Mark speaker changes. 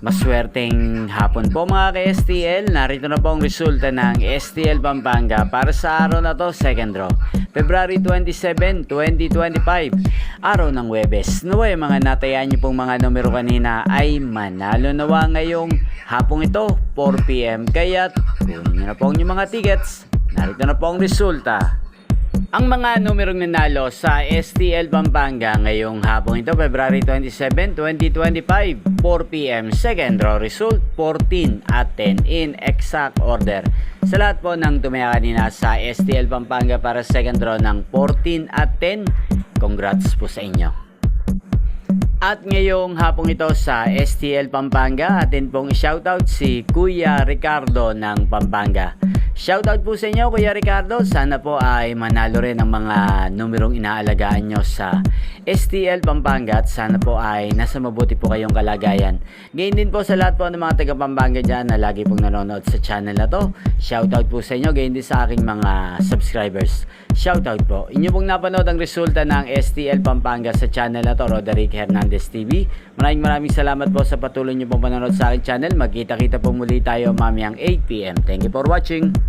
Speaker 1: Maswerteng hapon po mga ka-STL. Narito na po ang resulta ng STL Pampanga para sa araw na to, second draw. February 27, 2025. Araw ng Huwebes. Naway mga natayaan niyo pong mga numero kanina ay manalo nawa ngayong hapong ito, 4 PM. Kaya kunin niyo na po ang inyong mga tickets. Narito na po ang resulta. Ang mga numerong nanalo sa STL Pampanga ngayong hapong ito, February 27, 2025, 4 PM, second draw result, 14 at 10 in exact order. Sa lahat po ng tumaya kanina sa STL Pampanga para second draw ng 14 at 10, congrats po sa inyo. At ngayong hapong ito sa STL Pampanga, atin pong shoutout si Kuya Ricardo ng Pampanga. Shoutout po sa inyo Kuya Ricardo, sana po ay manalo rin ang mga numerong inaalagaan nyo sa STL Pampanga at sana po ay nasa mabuti po kayong kalagayan. Gayon din po sa lahat po ng mga taga Pampanga dyan na lagi pong nanonood sa channel na to. Shoutout po sa inyo, gayon din sa aking mga subscribers. Shoutout po. Inyo pong napanood ang resulta ng STL Pampanga sa channel na to, Roderick Hernandez TV. Maraming salamat po sa patuloy nyo pong panonood sa aking channel. Magkita-kita po muli tayo mamayang 8 PM. Thank you for watching.